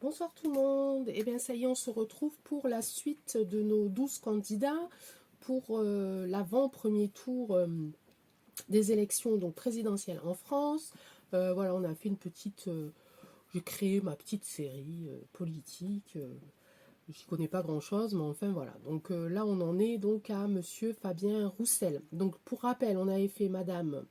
Bonsoir tout le monde. Eh bien ça y est, on se retrouve pour la suite de nos 12 candidats pour l'avant-premier tour des élections donc présidentielles en France. Voilà, on a fait une petite... j'ai créé ma petite série politique. J'y connais pas grand-chose, mais enfin voilà. Donc là, on en est donc à Monsieur Fabien Roussel. Donc pour rappel, on avait fait Madame...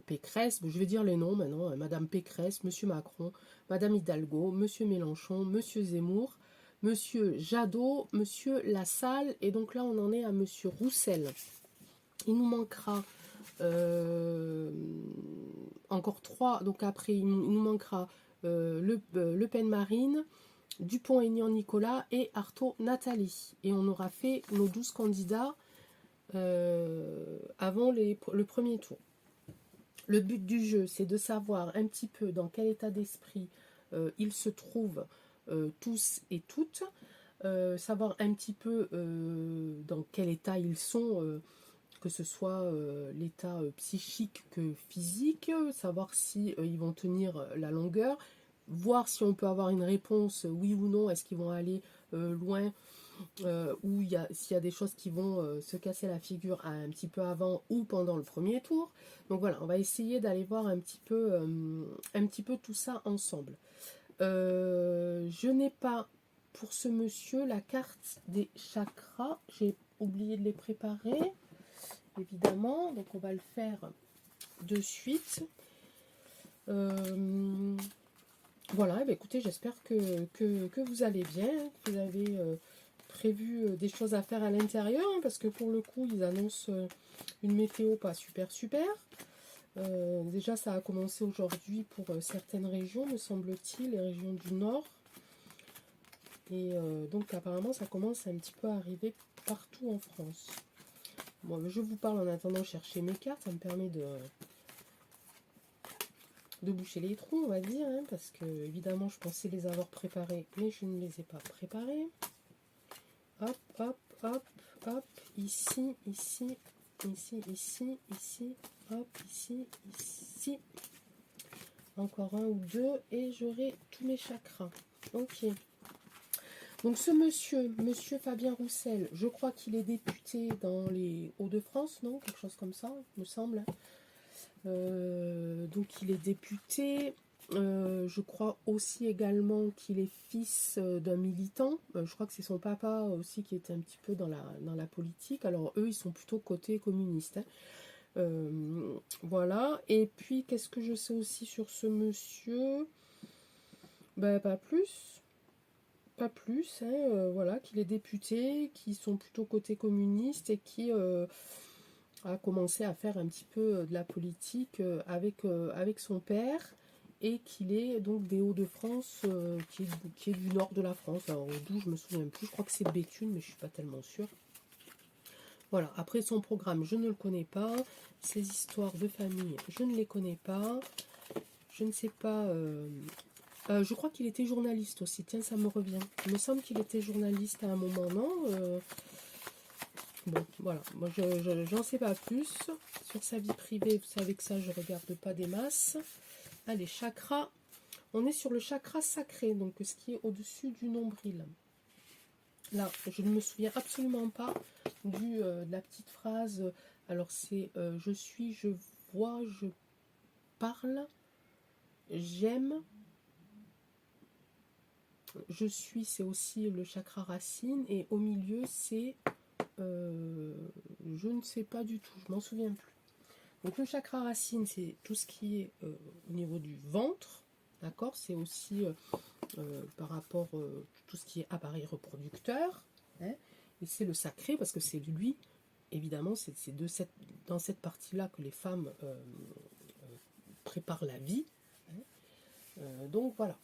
Pécresse, je vais dire les noms maintenant, hein, Madame Pécresse, Monsieur Macron, Madame Hidalgo, Monsieur Mélenchon, Monsieur Zemmour, Monsieur Jadot, Monsieur Lassalle, et donc là on en est à Monsieur Roussel. Il nous manquera encore trois, donc après il nous manquera Le Pen Marine, Dupont-Aignan Nicolas et Artaud Nathalie. Et on aura fait nos 12 candidats avant le premier tour. Le but du jeu, c'est de savoir un petit peu dans quel état d'esprit ils se trouvent tous et toutes, savoir un petit peu dans quel état ils sont, que ce soit l'état psychique que physique, savoir si ils vont tenir la longueur, voir si on peut avoir une réponse oui ou non, est-ce qu'ils vont aller loin, ou s'il y a des choses qui vont se casser la figure un petit peu avant ou pendant le premier tour. Donc voilà, on va essayer d'aller voir un petit peu tout ça ensemble. Je n'ai pas pour ce monsieur la carte des chakras, j'ai oublié de les préparer, évidemment, donc on va le faire de suite. Voilà, et bien écoutez, j'espère que vous allez bien, que vous avez prévu des choses à faire à l'intérieur, hein, parce que pour le coup, ils annoncent une météo pas super. Déjà, ça a commencé aujourd'hui pour certaines régions, me semble-t-il, les régions du Nord. Et donc, apparemment, ça commence un petit peu à arriver partout en France. Bon, je vous parle en attendant de chercher mes cartes, ça me permet de boucher les trous, on va dire, hein, parce que évidemment je pensais les avoir préparés, mais je ne les ai pas préparés. Hop, hop, hop, hop, ici, ici, ici, ici, ici, hop, ici, ici. Encore un ou deux, et j'aurai tous mes chakras. Ok. Donc ce monsieur Fabien Roussel, je crois qu'il est député dans les Hauts-de-France, non? Quelque chose comme ça, me semble. Donc il est député. Je crois aussi également qu'il est fils d'un militant. Je crois que c'est son papa aussi qui était un petit peu dans la politique. Alors eux, ils sont plutôt côté communiste. Hein. Voilà. Et puis, qu'est-ce que je sais aussi sur ce monsieur? Ben, pas plus. Pas plus. Hein. Voilà, qu'il est député, qui sont plutôt côté communiste et qui... a commencé à faire un petit peu de la politique avec son père, et qu'il est donc des Hauts-de-France, qui est du nord de la France. Alors d'où je me souviens plus, je crois que c'est Béthune, mais je suis pas tellement sûre. Voilà, après son programme, je ne le connais pas. Ses histoires de famille, je ne les connais pas. Je ne sais pas... je crois qu'il était journaliste aussi, tiens, ça me revient. Il me semble qu'il était journaliste à un moment, non Bon, voilà, moi j'en sais pas plus. Sur sa vie privée, vous savez que ça, je regarde pas des masses. Allez, chakra. On est sur le chakra sacré, donc ce qui est au-dessus du nombril. Là, je ne me souviens absolument pas de la petite phrase. Alors c'est je suis, je vois, je parle, j'aime. Je suis, c'est aussi le chakra racine. Et au milieu, c'est... je ne sais pas du tout, je m'en souviens plus. Donc le chakra racine, c'est tout ce qui est au niveau du ventre, d'accord. C'est aussi par rapport à tout ce qui est appareil reproducteur, hein. Et c'est le sacré parce que c'est lui, évidemment, c'est dans cette partie-là que les femmes préparent la vie. Hein. Donc voilà.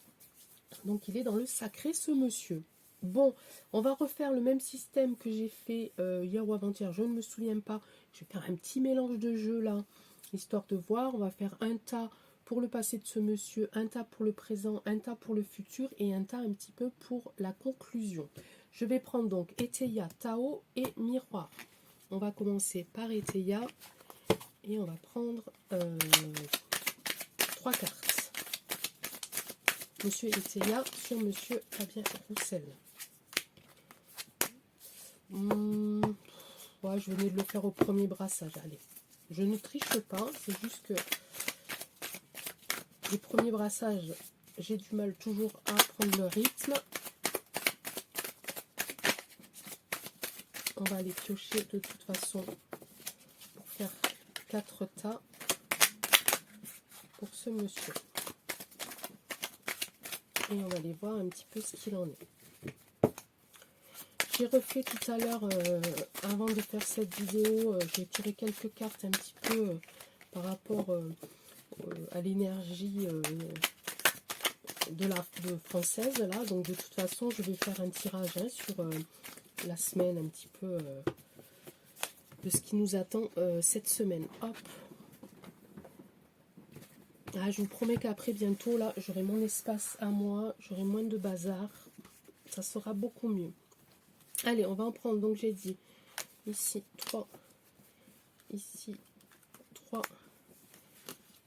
Donc il est dans le sacré, ce monsieur. Bon, on va refaire le même système que j'ai fait hier ou avant-hier, je ne me souviens pas. Je vais faire un petit mélange de jeux là, histoire de voir. On va faire un tas pour le passé de ce monsieur, un tas pour le présent, un tas pour le futur et un tas un petit peu pour la conclusion. Je vais prendre donc Eteia, Tao et Miroir. On va commencer par Eteia et on va prendre 3 cartes. Monsieur Eteya sur Monsieur Fabien Roussel. Ouais, je venais de le faire au premier brassage. Allez, je ne triche pas, c'est juste que les premiers brassages, j'ai du mal toujours à prendre le rythme. On va aller piocher de toute façon pour faire 4 tas pour ce monsieur. Et on va aller voir un petit peu ce qu'il en est. J'ai refait tout à l'heure, avant de faire cette vidéo, j'ai tiré quelques cartes un petit peu par rapport à l'énergie de française là. Donc de toute façon, je vais faire un tirage sur la semaine un petit peu de ce qui nous attend cette semaine. Hop. Ah, je vous promets qu'après bientôt là, j'aurai mon espace à moi, j'aurai moins de bazar, ça sera beaucoup mieux. Allez, on va en prendre, donc j'ai dit ici 3, ici 3,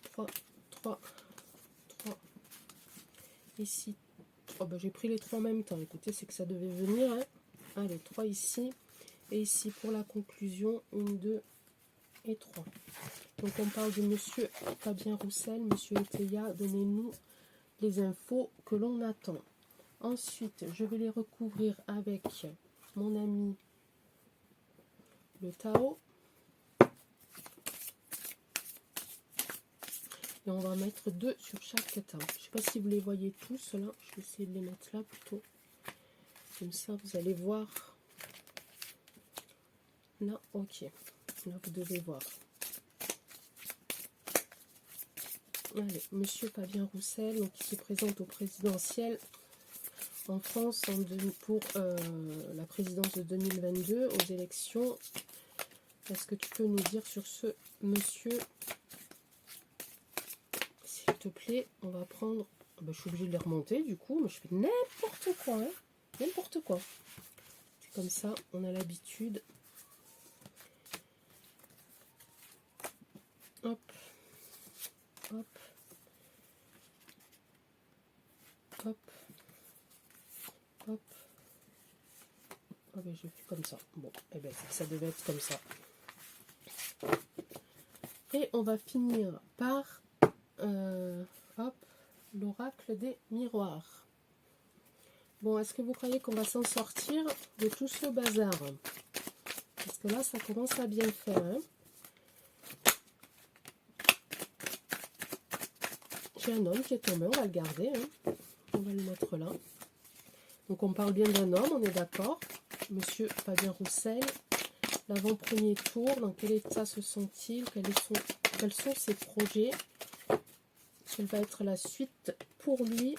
3, 3, 3, ici. Oh ben j'ai pris les 3 en même temps, écoutez, c'est que ça devait venir. Hein. Allez, 3 ici, et ici pour la conclusion, 1, 2 et 3. Donc on parle de Monsieur Fabien Roussel, Monsieur Eteya, donnez-nous les infos que l'on attend. Ensuite, je vais les recouvrir avec mon ami le Tao. Et on va mettre 2 sur chaque Tao. Je ne sais pas si vous les voyez tous là. Je vais essayer de les mettre là plutôt. Comme ça, vous allez voir. Là, ok. Là, vous devez voir. Allez, Monsieur Fabien Roussel, donc, qui se présente au présidentiel en France pour la présidence de 2022 aux élections. Est-ce que tu peux nous dire sur ce monsieur, s'il te plaît? On va prendre... Ben, je suis obligée de les remonter du coup, mais je fais n'importe quoi. Hein, n'importe quoi. C'est comme ça, on a l'habitude. Hop. Hop. Hop. Hop. Ah ben je fais comme ça. Bon, et ben ça devait être comme ça. Et on va finir par hop, l'oracle des miroirs. Bon, est-ce que vous croyez qu'on va s'en sortir de tout ce bazar? Parce que là, ça commence à bien faire. Hein. J'ai un homme qui est tombé, on va le garder. Hein. On va le mettre là. Donc on parle bien d'un homme, on est d'accord. Monsieur Fabien Roussel. L'avant-premier tour, dans quel état se sent-il? Quels sont ses projets? Quelle va être la suite pour lui?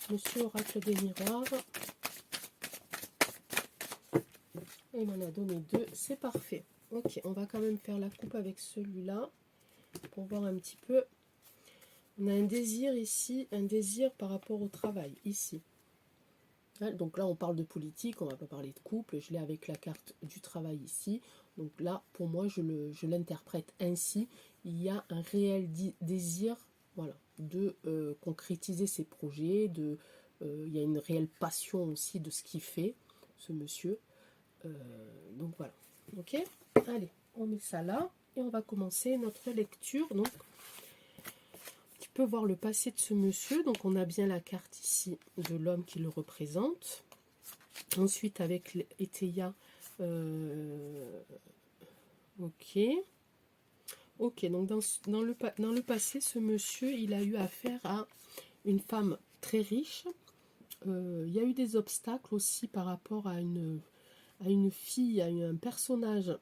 Monsieur Oracle des Miroirs. Et il m'en a donné 2, c'est parfait. Ok, on va quand même faire la coupe avec celui-là pour voir un petit peu. On a un désir ici, un désir par rapport au travail, ici. Donc là, on parle de politique, on ne va pas parler de couple. Je l'ai avec la carte du travail ici. Donc là, pour moi, je l'interprète ainsi. Il y a un réel désir, voilà, de concrétiser ses projets. Il y a une réelle passion aussi de ce qu'il fait, ce monsieur. Donc voilà. Ok. Allez, on met ça là. Et on va commencer notre lecture. Donc, tu peux voir le passé de ce monsieur. Donc on a bien la carte ici de l'homme qui le représente. Ensuite, avec Eteya, ok. Ok, donc dans le passé, ce monsieur, il a eu affaire à une femme très riche. Il y a eu des obstacles aussi par rapport à une fille, à un personnage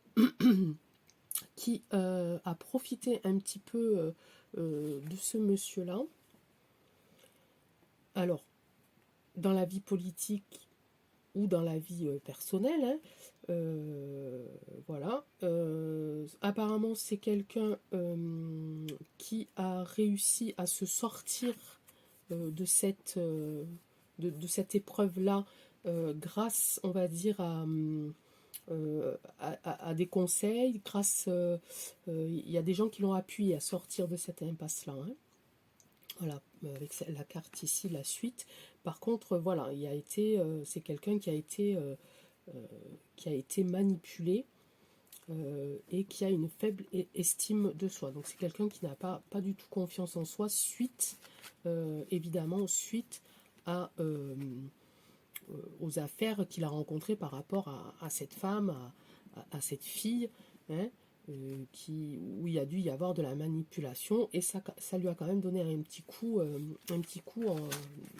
qui a profité un petit peu de ce monsieur-là. Alors, dans la vie politique, ou dans la vie personnelle. Hein. Voilà. Apparemment, c'est quelqu'un qui a réussi à se sortir de cette épreuve-là grâce, on va dire, à des conseils, grâce... Il y a des gens qui l'ont appuyé à sortir de cette impasse-là. Hein. Voilà, avec la carte ici, la suite. Par contre, voilà, il a été, c'est quelqu'un qui a été manipulé et qui a une faible estime de soi. Donc c'est quelqu'un qui n'a pas du tout confiance en soi, suite, évidemment, suite à, aux affaires qu'il a rencontrées par rapport à cette femme, à cette fille, hein, où il a dû y avoir de la manipulation, et ça lui a quand même donné un petit coup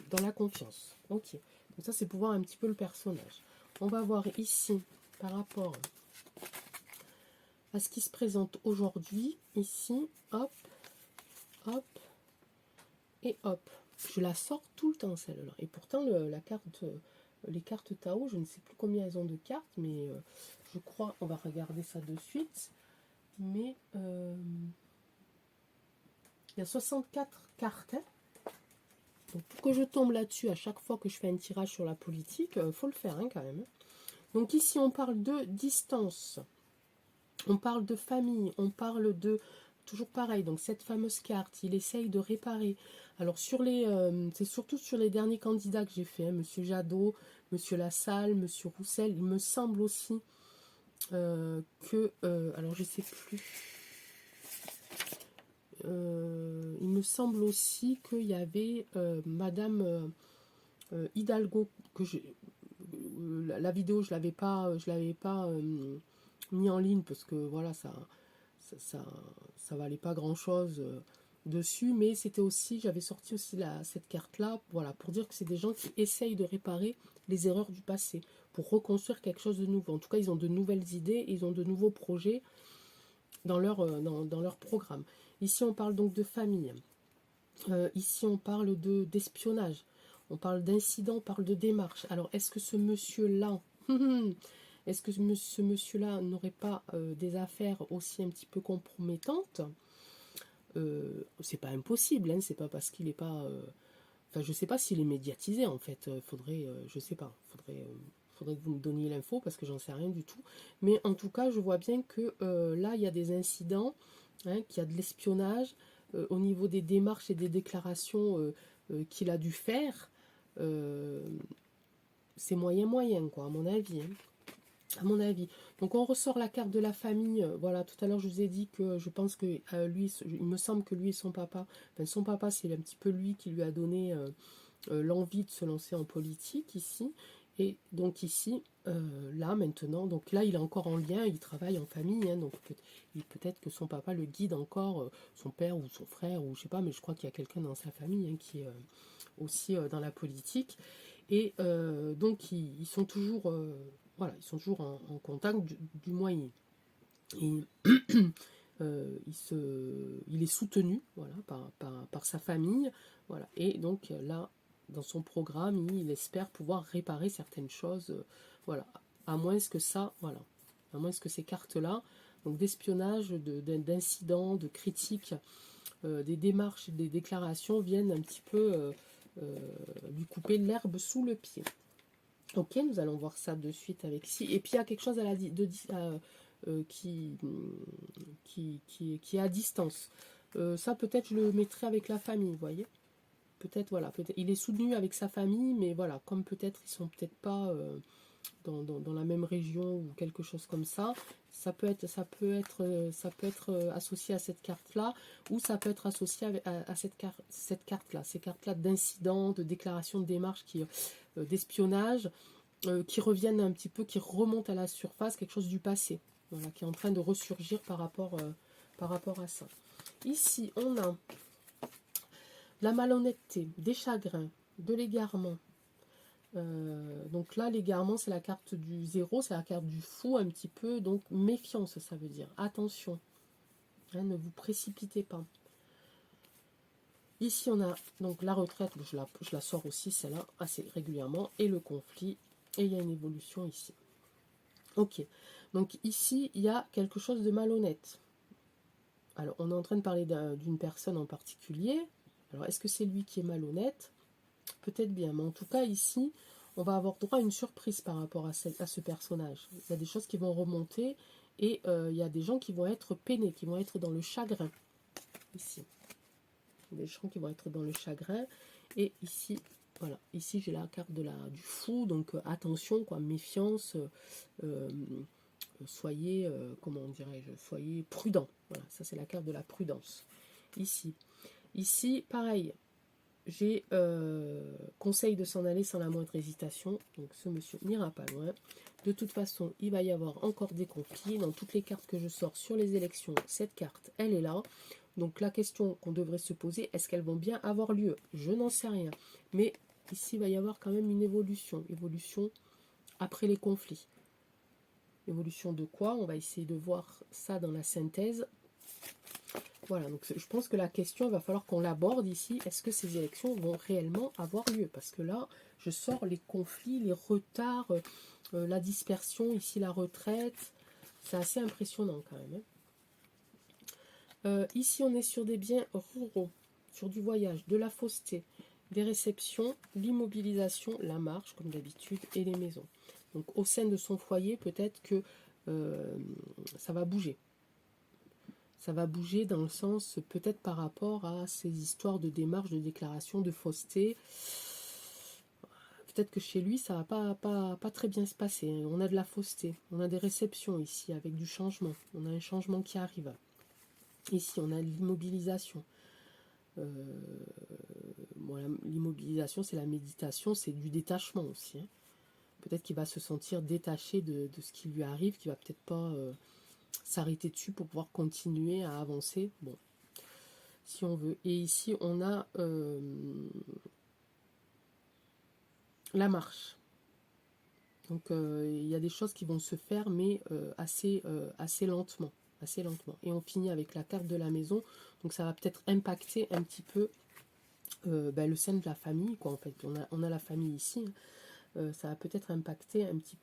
dans la confiance. Ok, donc ça c'est pour voir un petit peu le personnage. On va voir ici, par rapport à ce qui se présente aujourd'hui, ici, hop, hop, et hop. Je la sors tout le temps celle-là. Et pourtant la carte, les cartes Tao, je ne sais plus combien elles ont de cartes, mais je crois, on va regarder ça de suite. Mais il y a 64 cartes. Hein. Donc pour que je tombe là-dessus à chaque fois que je fais un tirage sur la politique, il faut le faire hein, quand même. Donc ici on parle de distance. On parle de famille, on parle de... Toujours pareil, donc cette fameuse carte, il essaye de réparer. Alors sur les... c'est surtout sur les derniers candidats que j'ai fait, hein, Monsieur Jadot, Monsieur Lassalle, Monsieur Roussel. Il me semble aussi que... alors je sais plus. Il me semble aussi qu'il y avait Madame Hidalgo, que la vidéo je l'avais pas mis en ligne parce que voilà ça valait pas grand chose dessus, mais c'était aussi, j'avais sorti aussi cette carte là, voilà, pour dire que c'est des gens qui essayent de réparer les erreurs du passé pour reconstruire quelque chose de nouveau. En tout cas ils ont de nouvelles idées, ils ont de nouveaux projets dans leur programme. Ici on parle donc de famille, ici on parle d'espionnage, on parle d'incident, on parle de démarche. Alors est-ce que ce monsieur là est-ce que ce monsieur-là n'aurait pas des affaires aussi un petit peu compromettantes? C'est pas impossible, hein, c'est pas parce qu'il n'est pas... Enfin, je sais pas s'il est médiatisé, en fait. Faudrait, je sais pas, faudrait que vous me donniez l'info, parce que j'en sais rien du tout. Mais en tout cas, je vois bien que là, il y a des incidents, hein, qu'il y a de l'espionnage, au niveau des démarches et des déclarations qu'il a dû faire. C'est moyen, quoi, à mon avis, hein. À mon avis. Donc on ressort la carte de la famille. Voilà, tout à l'heure je vous ai dit que je pense que lui, il me semble que lui et son papa, enfin, son papa c'est un petit peu lui qui lui a donné l'envie de se lancer en politique ici. Et donc ici, là maintenant, donc là il est encore en lien, il travaille en famille, hein, donc peut-être que son papa le guide encore, son père ou son frère, ou je sais pas, mais je crois qu'il y a quelqu'un dans sa famille hein, qui est aussi dans la politique. Et donc ils sont toujours... voilà, ils sont toujours en contact, du moins il est soutenu voilà, par sa famille. Voilà. Et donc là, dans son programme, il espère pouvoir réparer certaines choses. Voilà. À moins que ça, voilà. À moins que ces cartes-là, donc d'espionnage, d'incidents, de critiques, des démarches, des déclarations viennent un petit peu lui couper l'herbe sous le pied. Ok, nous allons voir ça de suite avec si. Et puis il y a quelque chose qui est à distance. Ça peut-être je le mettrai avec la famille, vous voyez. Peut-être voilà, il est soutenu avec sa famille, mais voilà, comme peut-être ils sont peut-être pas dans la même région ou quelque chose comme ça. Ça peut être associé à cette carte-là, ou ça peut être associé à cette carte-là, ces cartes-là d'incidents, de déclarations de démarches d'espionnage, qui reviennent un petit peu, qui remontent à la surface, quelque chose du passé, voilà, qui est en train de ressurgir par rapport à ça. Ici, on a la malhonnêteté, des chagrins, de l'égarement. Donc là, l'égarement, c'est la carte du zéro, c'est la carte du fou un petit peu, donc méfiance, ça veut dire. Attention, hein, ne vous précipitez pas. Ici, on a donc la retraite, je la sors aussi, celle-là, assez régulièrement, et le conflit, et il y a une évolution ici. Ok, donc ici, il y a quelque chose de malhonnête. Alors, on est en train de parler d'une personne en particulier. Alors, est-ce que c'est lui qui est malhonnête? Peut-être bien, mais en tout cas, ici, on va avoir droit à une surprise par rapport à ce personnage. Il y a des choses qui vont remonter, et il y a des gens qui vont être peinés, qui vont être dans le chagrin, ici. des gens qui vont être dans le chagrin. Et ici, voilà, ici j'ai la carte du fou, donc attention, quoi, méfiance, soyez, comment dirais-je, soyez prudent. Voilà, ça c'est la carte de la prudence. Ici, pareil, j'ai conseil de s'en aller sans la moindre hésitation. Donc ce monsieur n'ira pas loin. De toute façon, il va y avoir encore des conflits. Dans toutes les cartes que je sors sur les élections, cette carte, elle est là. Donc la question qu'on devrait se poser, est-ce qu'elles vont bien avoir lieu? Je n'en sais rien. Mais ici, il va y avoir quand même une évolution. Évolution après les conflits. Évolution de quoi? On va essayer de voir ça dans la synthèse. Voilà, donc je pense que la question, il va falloir qu'on l'aborde ici. Est-ce que ces élections vont réellement avoir lieu? Parce que là, je sors les conflits, les retards, la dispersion, ici la retraite. C'est assez impressionnant quand même. Ici, on est sur des biens ruraux, sur du voyage, de la fausseté, des réceptions, l'immobilisation, la marche, comme d'habitude, et les maisons. Donc, au sein de son foyer, peut-être que ça va bouger. Ça va bouger dans le sens, peut-être par rapport à ces histoires de démarches, de déclaration, de fausseté. Peut-être que chez lui, ça va pas très bien se passer. On a de la fausseté, on a des réceptions ici, avec du changement. On a un changement qui arrive. Ici, on a l'immobilisation. Voilà, l'immobilisation, c'est la méditation, c'est du détachement aussi. Hein. Peut-être qu'il va se sentir détaché de ce qui lui arrive, qu'il va peut-être pas s'arrêter dessus pour pouvoir continuer à avancer. Bon, si on veut. Et ici, on a la marche. Donc, il y a des choses qui vont se faire, mais assez lentement. Assez lentement. Et on finit avec la carte de la maison. Donc, ça va peut-être impacter un petit peu le sein de la famille, quoi, en fait. On a la famille ici. Ça va peut-être impacter un petit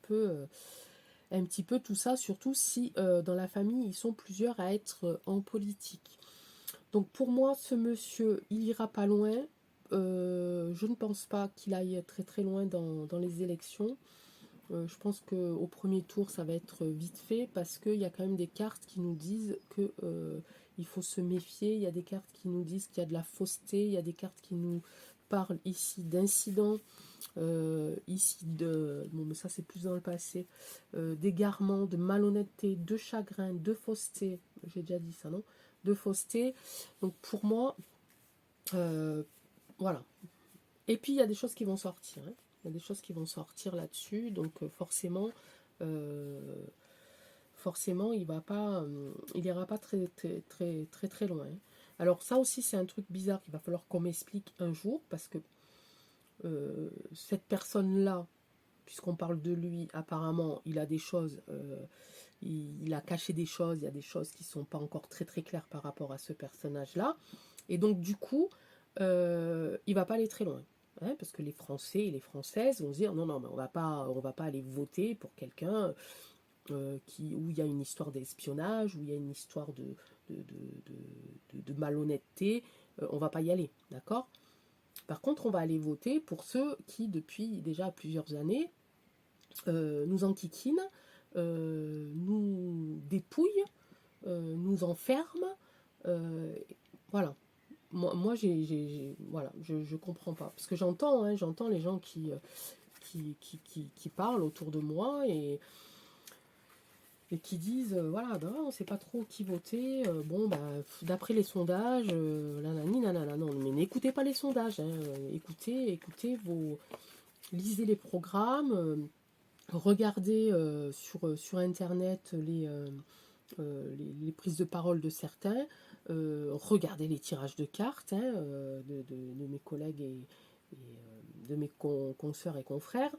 peu tout ça, surtout si dans la famille, ils sont plusieurs à être en politique. Donc pour moi, ce monsieur, il ira pas loin. Je ne pense pas qu'il aille très très loin dans les élections. Je pense qu'au premier tour, ça va être vite fait parce qu'il y a quand même des cartes qui nous disent que il faut se méfier. Il y a des cartes qui nous disent qu'il y a de la fausseté. Il y a des cartes qui nous parlent ici d'incidents. Ici bon mais ça c'est plus dans le passé, d'égarement, de malhonnêteté, de chagrin, de fausseté, j'ai déjà dit ça non, de fausseté. Donc pour moi voilà, et puis il y a des choses qui vont sortir, hein. Il y a des choses qui vont sortir là-dessus, donc forcément il ira pas très très très très très loin, hein. Alors ça aussi c'est un truc bizarre qu'il va falloir qu'on m'explique un jour, parce que cette personne-là, puisqu'on parle de lui, apparemment, il a des choses, il a caché des choses, il y a des choses qui ne sont pas encore très très claires par rapport à ce personnage-là. Et donc, du coup, il ne va pas aller très loin. Hein, parce que les Français et les Françaises vont se dire, non, non, mais on va pas aller voter pour quelqu'un où il y a une histoire d'espionnage, où il y a une histoire de malhonnêteté, on ne va pas y aller, d'accord ? Par contre, on va aller voter pour ceux qui, depuis déjà plusieurs années, nous enquiquinent, nous dépouillent, nous enferment. Voilà. Moi voilà, je comprends pas. Parce que j'entends les gens qui parlent autour de moi et qui disent, voilà, ben, on ne sait pas trop qui voter, bon, ben, d'après les sondages, nanani, nanana, non, mais n'écoutez pas les sondages, hein, écoutez lisez les programmes, regardez sur Internet les prises de parole de certains, regardez les tirages de cartes, hein, de mes collègues et de mes consoeurs et confrères,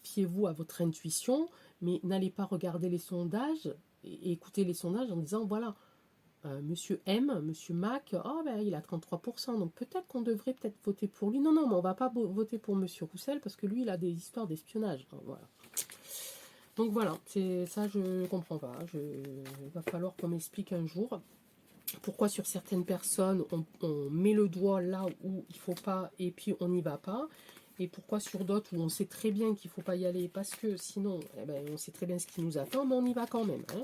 fiez-vous à votre intuition, mais n'allez pas regarder les sondages et écouter les sondages en disant voilà, Monsieur M, Monsieur Mac, oh ben, il a 33%, donc peut-être qu'on devrait peut-être voter pour lui. Non, non, mais on va pas voter pour Monsieur Roussel parce que lui, il a des histoires d'espionnage. Voilà. Donc voilà, c'est ça, je comprends pas. Il va falloir qu'on m'explique un jour pourquoi sur certaines personnes on met le doigt là où il faut pas et puis on n'y va pas, et pourquoi sur d'autres où on sait très bien qu'il faut pas y aller parce que sinon, eh ben, on sait très bien ce qui nous attend, mais on y va quand même. Hein.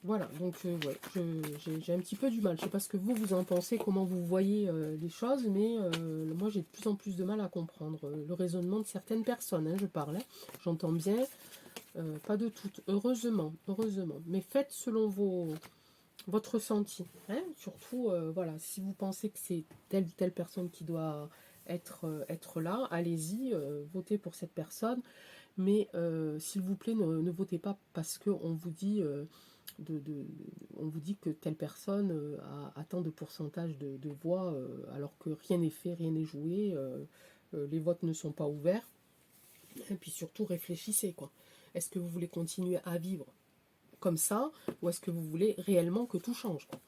Voilà, donc ouais, j'ai un petit peu du mal. Je sais pas ce que vous en pensez, comment vous voyez les choses, mais moi j'ai de plus en plus de mal à comprendre le raisonnement de certaines personnes, hein, je parle, hein. J'entends bien, pas de toutes, heureusement, heureusement. Mais faites selon votre ressenti, hein. Surtout, voilà, si vous pensez que c'est telle ou telle personne qui doit être là, allez-y, votez pour cette personne. Mais s'il vous plaît, ne votez pas parce qu'on vous dit, on vous dit que telle personne a tant de pourcentage de voix, alors que rien n'est fait, rien n'est joué, les votes ne sont pas ouverts. Et puis surtout, réfléchissez, quoi. Est-ce que vous voulez continuer à vivre comme ça, ou est-ce que vous voulez réellement que tout change, quoi.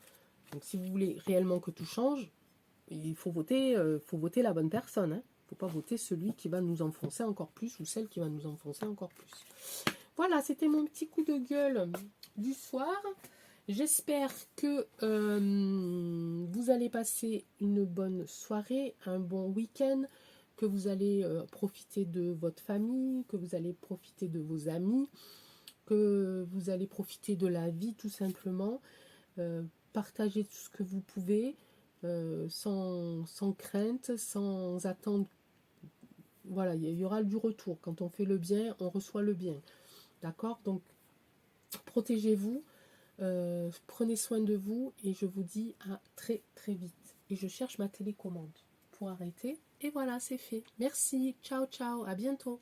Donc si vous voulez réellement que tout change, il faut voter la bonne personne, hein. Il ne faut pas voter celui qui va nous enfoncer encore plus ou celle qui va nous enfoncer encore plus. Voilà, c'était mon petit coup de gueule du soir. J'espère que vous allez passer une bonne soirée, un bon week-end, que vous allez profiter de votre famille, que vous allez profiter de vos amis, que vous allez profiter de la vie tout simplement. Partagez tout ce que vous pouvez, sans crainte, sans attendre. Voilà, il y aura du retour. Quand on fait le bien, on reçoit le bien. D'accord? Donc, protégez-vous, prenez soin de vous et je vous dis à très très vite. Et je cherche ma télécommande pour arrêter. Et voilà, c'est fait. Merci. Ciao, ciao. À bientôt.